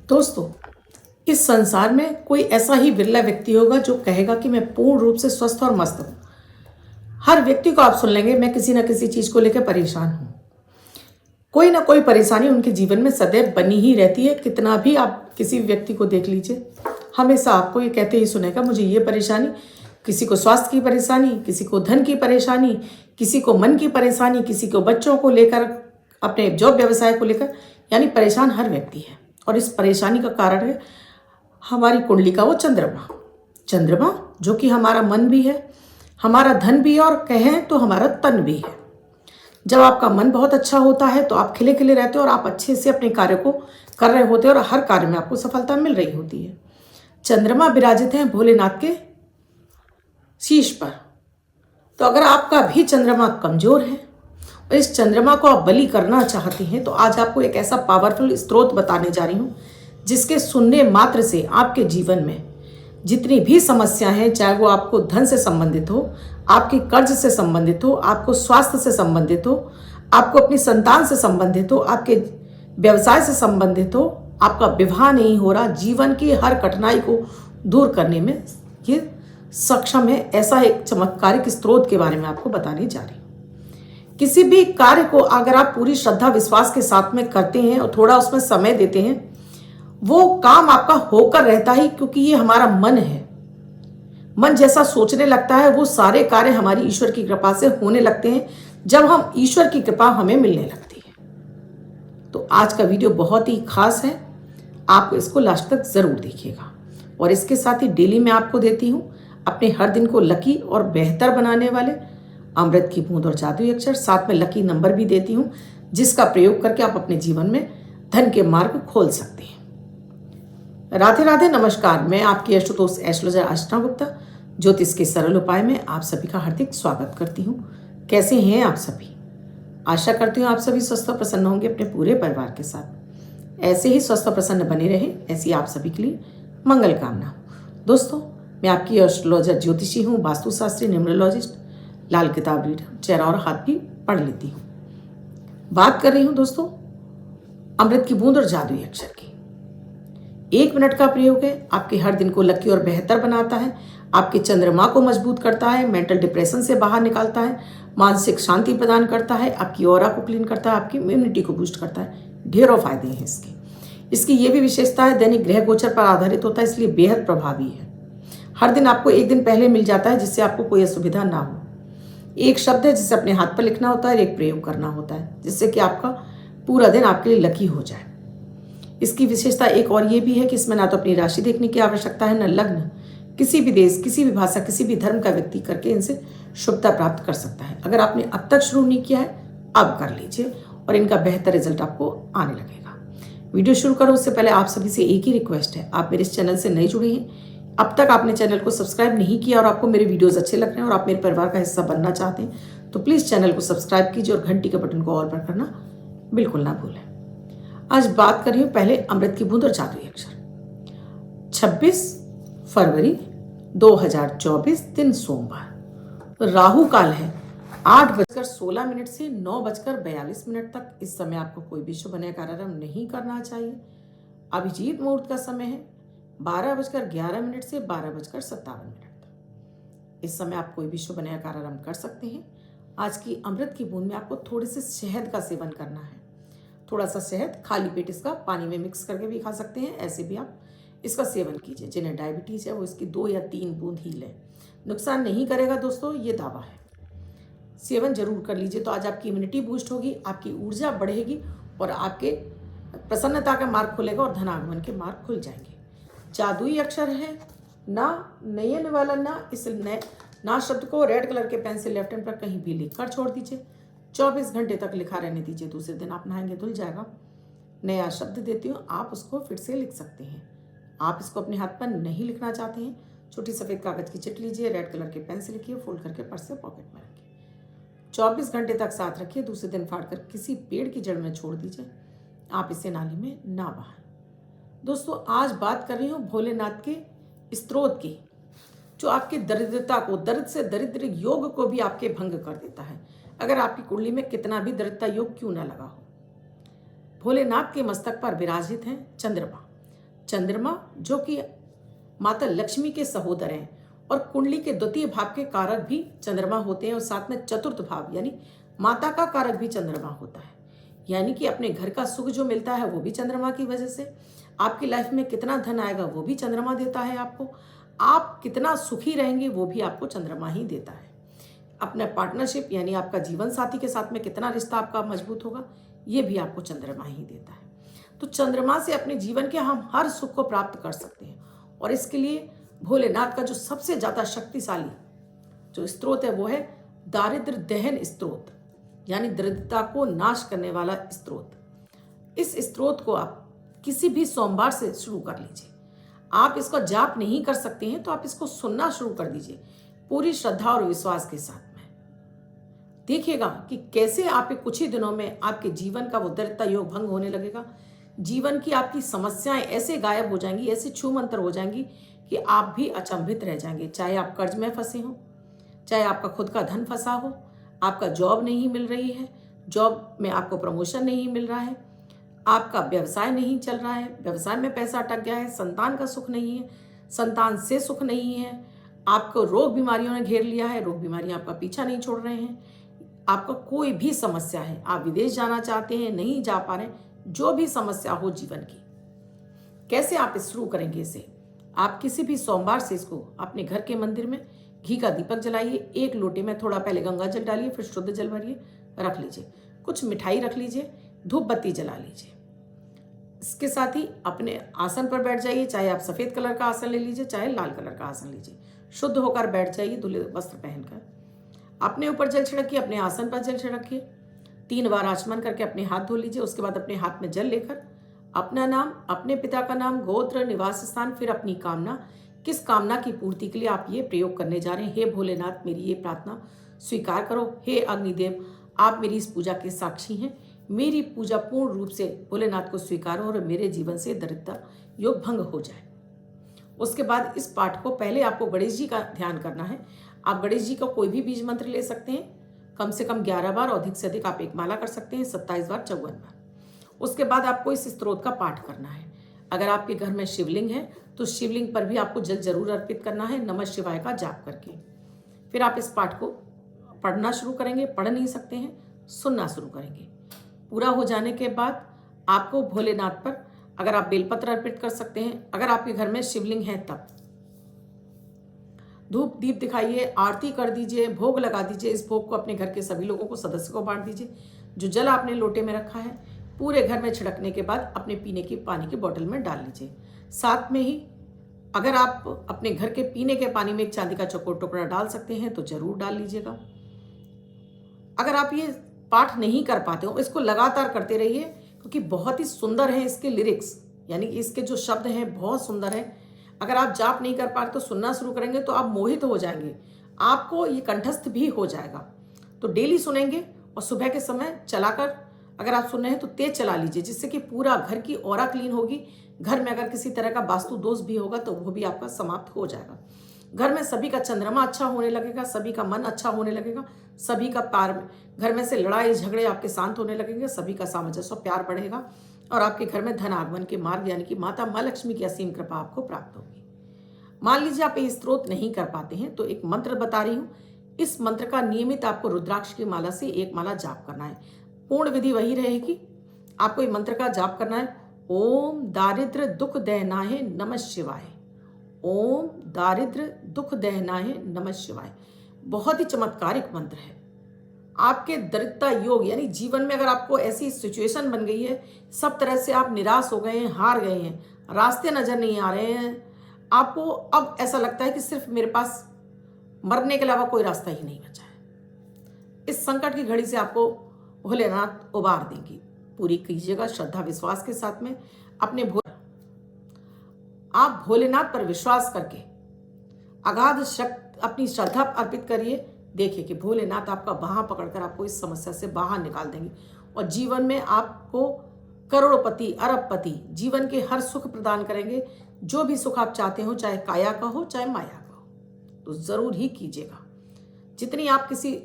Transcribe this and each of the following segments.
दोस्तों, इस संसार में कोई ऐसा ही विरला व्यक्ति होगा जो कहेगा कि मैं पूर्ण रूप से स्वस्थ और मस्त हूं। हर व्यक्ति को आप सुन लेंगे, मैं किसी ना किसी चीज को लेकर परेशान हूं। कोई ना कोई परेशानी उनके जीवन में सदैव बनी ही रहती है। कितना भी आप किसी व्यक्ति को देख लीजिए, हमेशा आपको ये कहते ही सुनेगा, मुझे ये परेशानी। किसी को स्वास्थ्य की परेशानी, किसी को धन की परेशानी, किसी को मन की परेशानी, किसी को बच्चों को लेकर, अपने जॉब व्यवसाय को लेकर, यानी परेशान हर व्यक्ति है। और इस परेशानी का कारण है हमारी कुंडली का वो चंद्रमा जो कि हमारा मन भी है, हमारा धन भी है, और कहें तो हमारा तन भी है। जब आपका मन बहुत अच्छा होता है तो आप खिले खिले रहते हो और आप अच्छे से अपने कार्य को कर रहे होते हो और हर कार्य में आपको सफलता मिल रही होती है। चंद्रमा विराजित हैं भोलेनाथ के शीश पर। तो अगर आपका भी चंद्रमा कमजोर है और इस चंद्रमा को आप बलि करना चाहते हैं तो आज आपको एक ऐसा पावरफुल स्त्रोत बताने जा रही हूँ जिसके सुनने मात्र से आपके जीवन में जितनी भी समस्या है, चाहे वो आपको धन से संबंधित हो, आपके कर्ज से संबंधित हो, आपको स्वास्थ्य से संबंधित हो, आपको अपनी संतान से संबंधित हो, आपके व्यवसाय से संबंधित हो, आपका विवाह नहीं हो रहा, जीवन की हर कठिनाई को दूर करने में ये सक्षम है। ऐसा एक चमत्कारिक स्त्रोत के बारे में आपको बताने जा रही हूँ। किसी भी कार्य को अगर आप पूरी श्रद्धा विश्वास के साथ में करते हैं और थोड़ा उसमें समय देते हैं, वो काम आपका होकर रहता ही, क्योंकि ये हमारा मन है। मन जैसा सोचने लगता है वो सारे कार्य हमारी ईश्वर की कृपा से होने लगते हैं, जब हम ईश्वर की कृपा हमें मिलने लगती है। तो आज का वीडियो बहुत ही खास है, आप इसको लास्ट तक जरूर देखिएगा। और इसके साथ ही डेली मैं आपको देती हूँ अपने हर दिन को लकी और बेहतर बनाने वाले अमृत की बूंद और जादुई अक्षर, साथ में लकी नंबर भी देती हूँ जिसका प्रयोग करके आप अपने जीवन में धन के मार्ग खोल सकते हैं। राधे राधे, नमस्कार। मैं आपकी आशुतोष एस्ट्रोलॉजर आष्टा गुप्ता ज्योतिष के सरल उपाय में आप सभी का हार्दिक स्वागत करती हूँ। कैसे हैं आप सभी? आशा करती हूँ आप सभी स्वस्थ और प्रसन्न होंगे अपने पूरे परिवार के साथ। ऐसे ही स्वस्थ और प्रसन्न बने रहे, ऐसी आप सभी के लिए मंगल कामना। दोस्तों, मैं आपकी एस्ट्रोलॉजर ज्योतिषी हूँ, वास्तुशास्त्री, न्यूमरोलॉजिस्ट, लाल किताब रीडर, चेहरा और हाथ भी पढ़ लेती हूँ। बात कर रही हूँ दोस्तों अमृत की बूंद और जादुई अक्षर की। 1 मिनट का प्रयोग है, आपके हर दिन को लकी और बेहतर बनाता है, आपके चंद्रमा को मजबूत करता है, मेंटल डिप्रेशन से बाहर निकालता है, मानसिक शांति प्रदान करता है, आपकी ऑरा को क्लीन करता है, आपकी इम्यूनिटी को बूस्ट करता है। ढेरों फायदे हैं इसकी ये भी विशेषता है दैनिक ग्रह गोचर पर आधारित होता है, इसलिए बेहद प्रभावी है। हर दिन आपको 1 दिन पहले मिल जाता है जिससे आपको कोई असुविधा ना हो। एक शब्द है जिसे अपने हाथ पर लिखना होता है और एक प्रयोग करना होता है जिससे कि आपका पूरा दिन आपके लिए लकी हो जाए। इसकी विशेषता एक और ये भी है कि इसमें ना तो अपनी राशि देखने की आवश्यकता है, न लग्न। किसी भी देश, किसी भी भाषा, किसी भी धर्म का व्यक्ति करके इनसे शुभता प्राप्त कर सकता है। अगर आपने अब तक शुरू नहीं किया है, अब कर लीजिए और इनका बेहतर रिजल्ट आपको आने लगेगा। वीडियो शुरू करो उससे पहले आप सभी से एक ही रिक्वेस्ट है, आप मेरे इस चैनल से नए जुड़े हैं, अब तक आपने चैनल को सब्सक्राइब नहीं किया और आपको मेरे वीडियोस अच्छे लग रहे हैं और आप मेरे परिवार का हिस्सा बनना चाहते हैं तो प्लीज़ चैनल को सब्सक्राइब कीजिए और घंटी के बटन को ऑल पर करना बिल्कुल ना भूलें। आज बात कर रही हूँ पहले अमृत की बूंद और जादुई अक्षर। 26 फरवरी 2024 दिन सोमवार, राहु काल है 8:16 से 9:42 तक। इस समय आपको कोई भी शुभ नया कार्यक्रम नहीं करना चाहिए। अभिजीत मुहूर्त का समय है 12:11 से 12:57 तक। इस समय आप कोई भी शुभ नया कार्यक्रम कर सकते हैं। आज की अमृत की बूंद में आपको थोड़े से शहद का सेवन करना है। थोड़ा सा शहद खाली पेट इसका पानी में मिक्स करके भी खा सकते हैं, ऐसे भी आप इसका सेवन कीजिए। जिन्हें डायबिटीज़ है वो इसकी 2 या 3 बूंद ही लें, नुकसान नहीं करेगा दोस्तों, ये दावा है। सेवन जरूर कर लीजिए तो आज आपकी इम्यूनिटी बूस्ट होगी, आपकी ऊर्जा बढ़ेगी और आपके प्रसन्नता का मार्ग खुलेगा और धनागमन के मार्ग खुल जाएंगे। जादुई अक्षर है ना नयन वाला ना, इस ना शब्द को रेड कलर के पेन से लेफ्ट हैंड पर कहीं भी लिख कर छोड़ दीजिए। 24 घंटे तक लिखा रहने दीजिए, दूसरे दिन आप नहाएंगे धुल जाएगा। नया शब्द देती हूँ, आप उसको फिर से लिख सकते हैं। आप इसको अपने हाथ पर नहीं लिखना चाहते हैं, छोटी सफ़ेद कागज़ की चिट लीजिए, रेड कलर के पेन से लिखिए, फोल्ड करके पर्स से पॉकेट में रखिए। 24 घंटे तक साथ रखिए, दूसरे दिन फाड़ कर किसी पेड़ की जड़ में छोड़ दीजिए। आप इसे नाली में ना बहाएं। दोस्तों, आज बात कर रही हूँ भोलेनाथ के स्त्रोत की, जो आपकी दरिद्रता को, दर्द से दरिद्र योग को भी आपके भंग कर देता है। अगर आपकी कुंडली में कितना भी दरिद्रता योग क्यों ना लगा हो। भोलेनाथ के मस्तक पर विराजित हैं चंद्रमा। चंद्रमा जो कि माता लक्ष्मी के सहोदर हैं और कुंडली के द्वितीय भाव के कारक भी चंद्रमा होते हैं और साथ में चतुर्थ भाव यानी माता का कारक भी चंद्रमा होता है। यानी कि अपने घर का सुख जो मिलता है वो भी चंद्रमा की वजह से, आपकी लाइफ में कितना धन आएगा वो भी चंद्रमा देता है आपको, आप कितना सुखी रहेंगे वो भी आपको चंद्रमा ही देता है। अपना पार्टनरशिप यानी आपका जीवन साथी के साथ में कितना रिश्ता आपका मजबूत होगा ये भी आपको चंद्रमा ही देता है। तो चंद्रमा से अपने जीवन के हम हर सुख को प्राप्त कर सकते हैं और इसके लिए भोलेनाथ का जो सबसे ज़्यादा शक्तिशाली जो स्त्रोत है वो है दारिद्र दहन स्त्रोत, यानी दरिद्रता को नाश करने वाला स्त्रोत। इस स्त्रोत को आप किसी भी सोमवार से शुरू कर लीजिए। आप इसका जाप नहीं कर सकते हैं तो आप इसको सुनना शुरू कर दीजिए पूरी श्रद्धा और विश्वास के साथ में। देखिएगा कि कैसे आप कुछ ही दिनों में आपके जीवन का वो दरिद्रता योग भंग होने लगेगा। जीवन की आपकी समस्याएं ऐसे गायब हो जाएंगी, ऐसे छू मंतर हो जाएंगी कि आप भी अचंभित रह जाएंगे। चाहे आप कर्ज में फंसे हो, चाहे आपका खुद का धन फंसा हो, आपका जॉब नहीं मिल रही है, जॉब में आपको प्रमोशन नहीं मिल रहा है, आपका व्यवसाय नहीं चल रहा है, व्यवसाय में पैसा अटक गया है, संतान का सुख नहीं है, संतान से सुख नहीं है, आपको रोग बीमारियों ने घेर लिया है, रोग बीमारियां आपका पीछा नहीं छोड़ रहे हैं, आपका कोई भी समस्या है, आप विदेश जाना चाहते हैं नहीं जा पा रहे, जो भी समस्या हो जीवन की, कैसे आप शुरू करेंगे इसे? आप किसी भी सोमवार से इसको अपने घर के मंदिर में घी का दीपक जलाइए, एक लोटे में थोड़ा पहले गंगा जल डालिए, फिर शुद्ध जल भरिए, रख लीजिए, कुछ मिठाई रख लीजिए, धूप बत्ती जला लीजिए। इसके साथ ही अपने आसन पर बैठ जाइए, चाहे आप सफ़ेद कलर का आसन ले लीजिए, चाहे लाल कलर का आसन लीजिए, शुद्ध होकर बैठ जाइए धुले वस्त्र पहनकर। अपने ऊपर जल छिड़किए, अपने आसन पर जल छिड़किए, 3 बार आचमन करके अपने हाथ धो लीजिए। उसके बाद अपने हाथ में जल लेकर अपना नाम, अपने पिता का नाम, गोत्र, निवास स्थान, फिर अपनी कामना, किस कामना की पूर्ति के लिए आप ये प्रयोग करने जा रहे हैं। हे भोलेनाथ, मेरी ये प्रार्थना स्वीकार करो। हे अग्निदेव, आप मेरी इस पूजा के साक्षी हैं, मेरी पूजा पूर्ण रूप से भोलेनाथ को स्वीकारो और मेरे जीवन से दरिद्रता योग भंग हो जाए। उसके बाद इस पाठ को पहले आपको गणेश जी का ध्यान करना है। आप गणेश जी का कोई भी बीज मंत्र ले सकते हैं, कम से कम 11 बार और अधिक से अधिक आप एक माला कर सकते हैं, 27 बार, 54 बार। उसके बाद आपको इस स्तोत्र का पाठ करना है। अगर आपके घर में शिवलिंग है तो शिवलिंग पर भी आपको जल जरूर अर्पित करना है, नमः शिवाय का जाप करके। फिर आप इस पाठ को पढ़ना शुरू करेंगे, पढ़ नहीं सकते हैं, सुनना शुरू करेंगे। पूरा हो जाने के बाद आपको भोलेनाथ पर अगर आप बेलपत्र अर्पित कर सकते हैं, अगर आपके घर में शिवलिंग है तब धूप दीप दिखाइए, आरती कर दीजिए, भोग लगा दीजिए। इस भोग को अपने घर के सभी लोगों को, सदस्य को बांट दीजिए। जो जल आपने लोटे में रखा है पूरे घर में छिड़कने के बाद अपने पीने की पानी की बोतल में डाल लीजिए। साथ में ही अगर आप अपने घर के पीने के पानी में एक चांदी का चौकोर टुकड़ा डाल सकते हैं तो जरूर डाल लीजिएगा। अगर आप ये पाठ नहीं कर पाते हो, इसको लगातार करते रहिए क्योंकि बहुत ही सुंदर है इसके लिरिक्स, यानी कि इसके जो शब्द हैं बहुत सुंदर है। अगर आप जाप नहीं कर पा रहे तो सुनना शुरू करेंगे तो आप मोहित हो जाएंगे, आपको ये कंठस्थ भी हो जाएगा। तो डेली सुनेंगे और सुबह के समय चलाकर अगर आप सुन रहे हैं तो तेज चला लीजिए, जिससे कि पूरा घर की ऑरा क्लीन होगी। घर में अगर किसी तरह का वास्तु दोष भी होगा तो वो भी आपका समाप्त हो जाएगा। घर में सभी का चंद्रमा अच्छा होने लगेगा, सभी का मन अच्छा होने लगेगा, सभी का घर में से लड़ाई झगड़े आपके शांत होने लगेंगे, सभी का सामंजस्य प्यार बढ़ेगा और आपके घर में धन आगमन के मार्ग यानी कि माता माँ लक्ष्मी की असीम कृपा आपको प्राप्त होगी। मान लीजिए आप ये स्तोत्र नहीं कर पाते हैं तो एक मंत्र बता रही हूँ, इस मंत्र का नियमित आपको रुद्राक्ष की माला से एक माला जाप करना है। पूर्ण विधि वही रहेगी, आपको ये मंत्र का जाप करना है। ओम दारिद्र दुख दहनाय नमः शिवाय, ओम दारिद्र दुख दहनाय नमः शिवाय। बहुत ही चमत्कारिक मंत्र है। आपके दरिद्रता योग यानी जीवन में अगर आपको ऐसी सिचुएशन बन गई है, सब तरह से आप निराश हो गए हैं, हार गए हैं, रास्ते नजर नहीं आ रहे हैं, आपको अब ऐसा लगता है कि सिर्फ मेरे पास मरने के अलावा कोई रास्ता ही नहीं बचा है, इस संकट की घड़ी से आपको भोलेनाथ उबार देंगी। पूरी कीजिएगा श्रद्धा विश्वास के साथ में। आप भोलेनाथ पर विश्वास करके अगाध शक्ति अपनी श्रद्धा अर्पित करिए। देखिए कि भोलेनाथ आपका बाह पकड़कर आपको इस समस्या से बाहर निकाल देंगे और जीवन में आपको करोड़पति अरबपति जीवन के हर सुख प्रदान करेंगे। जो भी सुख आप चाहते हो, चाहे काया का हो चाहे माया का हो, तो जरूर ही कीजिएगा। जितनी आप किसी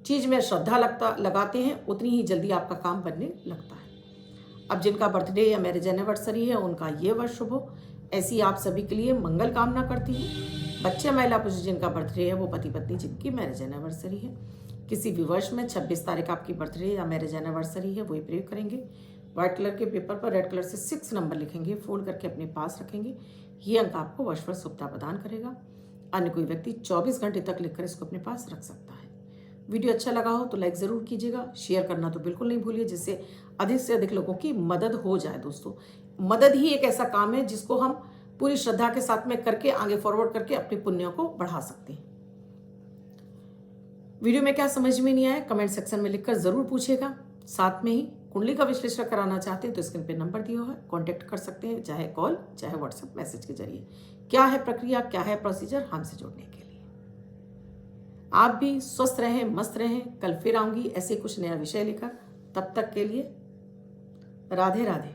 चीज में श्रद्धा लगाते हैं उतनी ही जल्दी आपका काम बनने लगता है। अब जिनका बर्थडे या मैरिज एनिवर्सरी है उनका ये वर्ष शुभ हो, ऐसी आप सभी के लिए मंगल कामना करती हूँ। बच्चे महिला पुरुष जिनका बर्थडे है वो पति पत्नी जिनकी मैरिज एनिवर्सरी है, किसी भी वर्ष में 26 तारीख आपकी बर्थडे या मैरिज एनिवर्सरी है वही प्रयोग करेंगे। व्हाइट कलर के पेपर पर रेड कलर से 6 नंबर लिखेंगे, फोल्ड करके अपने पास रखेंगे। ये अंक आपको वर्ष भर शुभता प्रदान करेगा। अन्य कोई व्यक्ति 24 घंटे तक लिखकर इसको अपने पास रख सकता है। वीडियो अच्छा लगा हो तो लाइक ज़रूर कीजिएगा, शेयर करना तो बिल्कुल नहीं भूलिए, जिससे अधिक से अधिक लोगों की मदद हो जाए। दोस्तों, मदद ही एक ऐसा काम है जिसको हम पूरी श्रद्धा के साथ में करके आगे फॉरवर्ड करके अपने पुण्यों को बढ़ा सकते हैं। वीडियो में क्या समझ में नहीं आया कमेंट सेक्शन में लिखकर जरूर पूछिएगा। साथ में ही कुंडली का विश्लेषण कराना चाहते हैं तो स्क्रीन पे नंबर दिया हुआ है, कांटेक्ट कर सकते हैं, चाहे कॉल चाहे व्हाट्सएप मैसेज के जरिए। क्या है प्रक्रिया, क्या है प्रोसीजर हमसे जुड़ने के लिए। आप भी स्वस्थ रहें, मस्त रहें। कल फिर आऊंगी ऐसे कुछ नया विषय लेकर। तब तक के लिए राधे राधे।